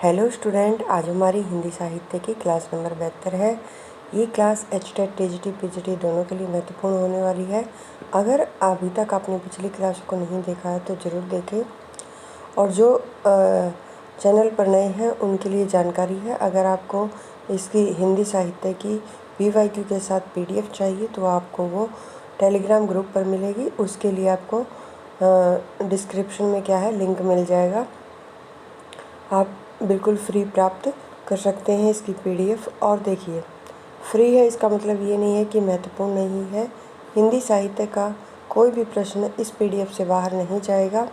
Hello student, आज हमारी हिंदी साहित्य की क्लास नंबर 72 है। ये क्लास HTET TGT PGT दोनों के लिए महत्वपूर्ण होने वाली है। अगर अभी तक आपने पिछली क्लास को नहीं देखा है तो ज़रूर देखें, और जो चैनल पर नए हैं उनके लिए जानकारी है, अगर आपको इसकी हिंदी साहित्य की PYQ के साथ PDF चाहिए तो आपको वो टेलीग्राम ग्रुप पर मिलेगी। उसके लिए आपको डिस्क्रिप्शन में लिंक मिल जाएगा। आप बिल्कुल फ्री प्राप्त कर सकते हैं इसकी PDF। और देखिए, फ्री है इसका मतलब ये नहीं है कि महत्वपूर्ण नहीं है। हिंदी साहित्य का कोई भी प्रश्न इस PDF से बाहर नहीं जाएगा।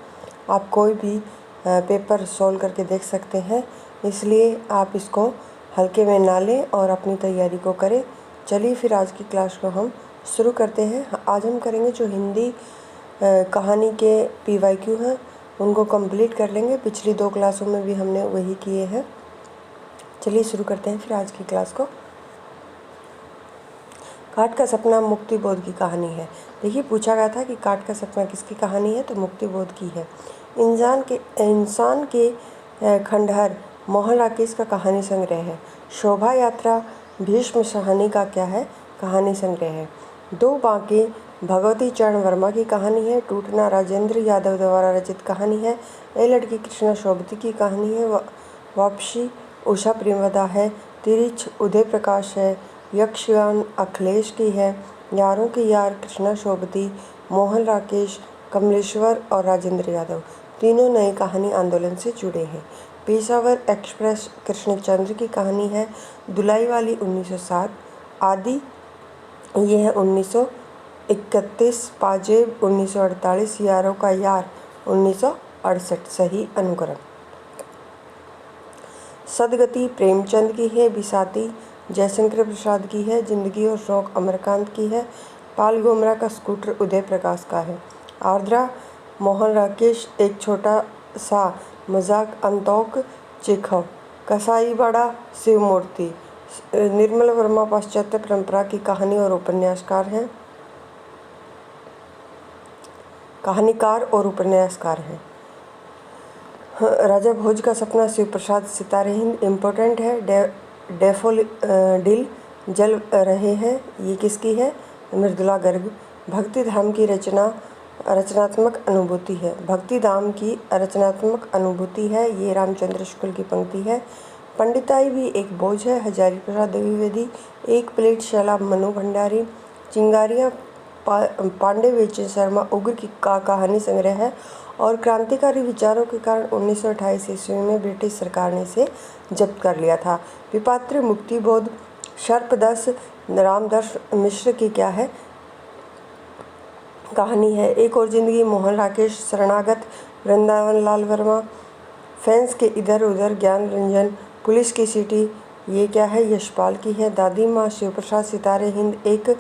आप कोई भी पेपर सॉल्व करके देख सकते हैं, इसलिए आप इसको हल्के में ना लें और अपनी तैयारी को करें। चलिए फिर आज की क्लास को हम शुरू करते हैं। आज हम करेंगे जो हिंदी कहानी के PYQ हैं उनको कंप्लीट कर लेंगे। पिछली 2 क्लासों में भी हमने वही किए हैं। चलिए शुरू करते हैं फिर आज की क्लास को। काट का सपना मुक्ति बोध की कहानी है। देखिए, पूछा गया था कि काट का सपना किसकी कहानी है, तो मुक्ति बोध की है। इंसान के खंडहर मोहन राकेश का कहानी संग्रह है। शोभा यात्रा भीष्म शाहनी का कहानी संग्रह है। दो बांके भगवती चरण वर्मा की कहानी है। टूटना राजेंद्र यादव द्वारा रचित कहानी है। ए लड़की कृष्णा शोभती की कहानी है। वापसी उषा प्रेमदा है। तिरिछ उदय प्रकाश है। यक्षगान अखिलेश की है। यारों की यार कृष्णा शोभती, मोहन राकेश, कमलेश्वर और राजेंद्र यादव तीनों नए कहानी आंदोलन से जुड़े हैं। पेशावर एक्सप्रेस कृष्णचंद्र की कहानी है। दुलाई वाली 1907, आदि ये है 1931, पाजेब 1948, यारों का यार 1968। सही अनुक्रम। सदगति प्रेमचंद की है। बिसाती जयशंकर प्रसाद की है। जिंदगी और शौक अमरकांत की है। पाल गोमरा का स्कूटर उदय प्रकाश का है। आर्द्रा मोहन राकेश, एक छोटा सा मजाक अंतोक चेखव। कसाईवाड़ा शिवमूर्ति निर्मल वर्मा पाश्चात्य परंपरा की कहानी और उपन्यासकार हैं, कहानीकार और उपन्यासकार हैं। राजा भोज का सपना शिव प्रसाद सितारे हिंद इम्पोर्टेंट है। डैफोडिल जल रहे हैं, ये किसकी है, मृदुला गर्ग। भक्ति धाम की रचनात्मक अनुभूति है। भक्ति धाम की रचनात्मक अनुभूति है, ये रामचंद्र शुक्ल की पंक्ति है। पंडिताई भी एक बोझ है, हजारी प्रसाद द्विवेदी। एक प्लेट शैलाब मनु भंडारी। चिंगारियाँ पांडे बेचन शर्मा उग्र की कहानी संग्रह है। और क्रांतिकारी विचारों के कारण 1928 ईस्वी में ब्रिटिश सरकार ने इसे जब्त कर लिया था। विपात्र मुक्तिबोध सर्पदस रामदर्श मिश्र की कहानी है। एक और जिंदगी मोहन राकेश। शरणागत वृंदावन लाल वर्मा। फैंस के इधर उधर ज्ञान रंजन। पुलिस की सीटी ये यशपाल की है। दादी माँ शिव प्रसाद सितारे हिंद। एक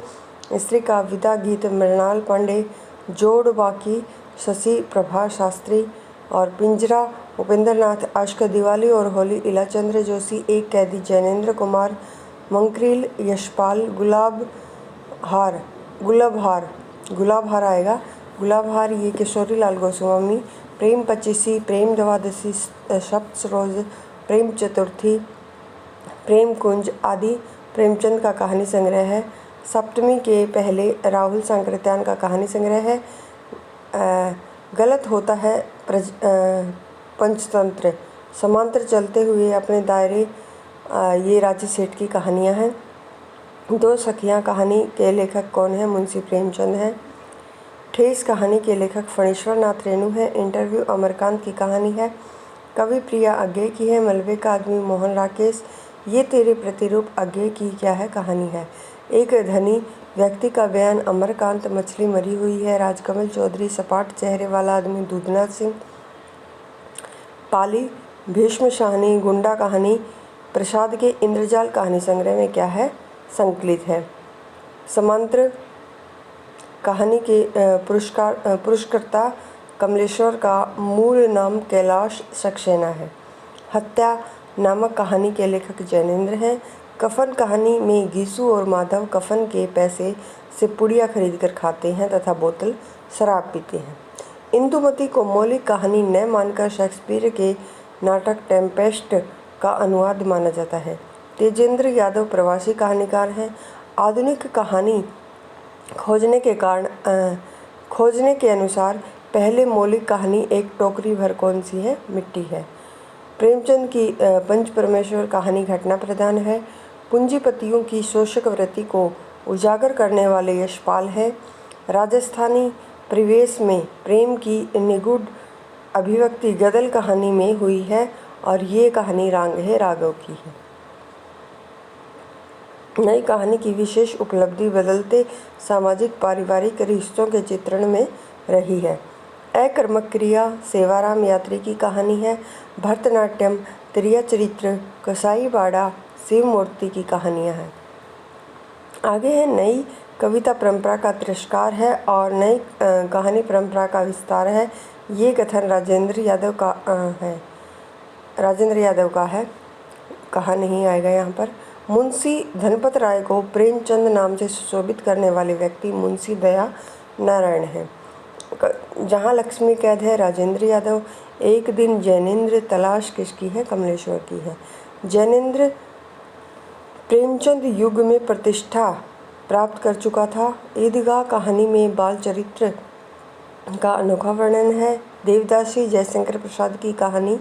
स्त्री का विदा गीत मृणाल पांडे। जोड़ बाकी शशि प्रभा शास्त्री। और पिंजरा उपेंद्र नाथ। अश्क दिवाली और होली इलाचंद्र जोशी। एक कैदी जैनेन्द्र कुमार। मंक्रील यशपाल। गुलाबहार आएगा। गुलाबहार ये किशोरी लाल गोस्वामी। प्रेम पचीसी, प्रेम द्वादशी, सप्तरोज, प्रेम चतुर्थी, प्रेम कुंज आदि प्रेमचंद का कहानी संग्रह है। सप्तमी के पहले राहुल सांकृत्यायन का कहानी संग्रह है। गलत होता है पंचतंत्र। समांतर चलते हुए अपने दायरे, ये राज्य सेठ की कहानियाँ हैं। दो सखियाँ कहानी के लेखक कौन है, मुंशी प्रेमचंद हैं। ठेस कहानी के लेखक फणीश्वर नाथ रेणु है। इंटरव्यू अमरकांत की कहानी है। कवि प्रिया अज्ञे की है। मलबे का आदमी मोहन राकेश। ये तेरे प्रतिरूप अज्ञे की कहानी है। एक धनी व्यक्ति का बयान अमरकांत। मछली मरी हुई है राजकमल चौधरी। सपाट चेहरे वाला आदमी दूधनाथ सिंह। पाली भीष्म शाहनी। गुंडा कहानी प्रसाद के इंद्रजाल कहानी संग्रह में संकलित है। समांतर कहानी के पुरस्कर्ता कमलेश्वर का मूल नाम कैलाश सक्सेना है। हत्या नामक कहानी के लेखक जैनेन्द्र हैं। कफन कहानी में गीसू और माधव कफन के पैसे से पुड़िया खरीदकर खाते हैं तथा बोतल शराब पीते हैं। इंदुमती को मौलिक कहानी न मानकर शेक्सपियर के नाटक टेम्पेस्ट का अनुवाद माना जाता है। तेजेंद्र यादव प्रवासी कहानीकार हैं। आधुनिक कहानी खोजने के अनुसार पहले मौलिक कहानी एक टोकरी भर कौन सी है? मिट्टी है। प्रेमचंद की पंच परमेश्वर कहानी घटना प्रधान है। पूंजीपतियों की शोषक वृत्ति को उजागर करने वाले यशपाल है। राजस्थानी परिवेश में प्रेम की निगूढ़ अभिव्यक्ति गदल कहानी में हुई है और ये कहानी राघव की है। नई कहानी की विशेष उपलब्धि बदलते सामाजिक पारिवारिक रिश्तों के चित्रण में रही है। अकर्मक क्रिया सेवाराम यात्री की कहानी है। भरतनाट्यम, त्रिया चरित्र, कसाई बाड़ा, शिव मूर्ति की कहानियाँ हैं। आगे है नई कविता परंपरा का तिरस्कार है और नई कहानी परंपरा का विस्तार है। ये कथन राजेंद्र यादव का है, कहा नहीं आएगा यहाँ पर। मुंशी धनपत राय को प्रेमचंद नाम से सुशोभित करने वाले व्यक्ति मुंशी दया नारायण हैं। जहाँ लक्ष्मी कैद है राजेंद्र यादव। एक दिन जैनेन्द्र तलाश किसकी है? कमलेश्वर की है। जैनेन्द्र प्रेमचंद युग में प्रतिष्ठा प्राप्त कर चुका था। ईदगाह कहानी में बाल चरित्र का अनोखा वर्णन है। देवदासी जयशंकर प्रसाद की कहानी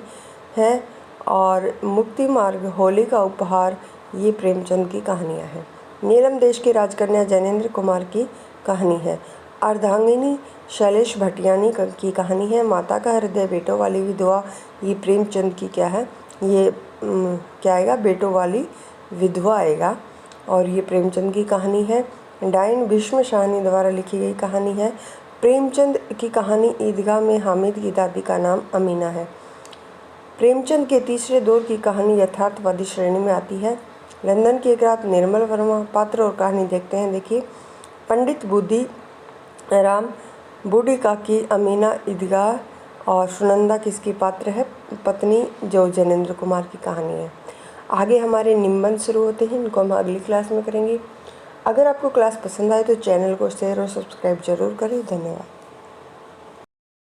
है और मुक्ति मार्ग, होली का उपहार, ये प्रेमचंद की कहानियाँ हैं। नीलम देश की राजकन्या जैनेन्द्र कुमार की कहानी है। अर्धांगिनी शैलेश भटियानी की कहानी है। माता का हृदय बेटों वाली विधवा, ये प्रेमचंद की क्या है? ये क्या आएगा? बेटों वाली विधवा आएगा और ये प्रेमचंद की कहानी है। डायन भीष्म शाहनी द्वारा लिखी गई कहानी है। प्रेमचंद की कहानी ईदगाह में हामिद की दादी का नाम अमीना है। प्रेमचंद के तीसरे दौर की कहानी यथार्थवादी श्रेणी में आती है। लंदन की एक रात, निर्मल वर्मा। पात्र और कहानी देखते हैं। देखिए, पंडित बुद्धि राम, बूढ़ी काकी अमीना ईदगाह और सुनंदा किसकी पात्र है? पत्नी, जो जैनेन्द्र कुमार की कहानी है। आगे हमारे निबंध शुरू होते हैं, इनको हम अगली क्लास में करेंगे। अगर आपको क्लास पसंद आए तो चैनल को शेयर और सब्सक्राइब जरूर करें। धन्यवाद।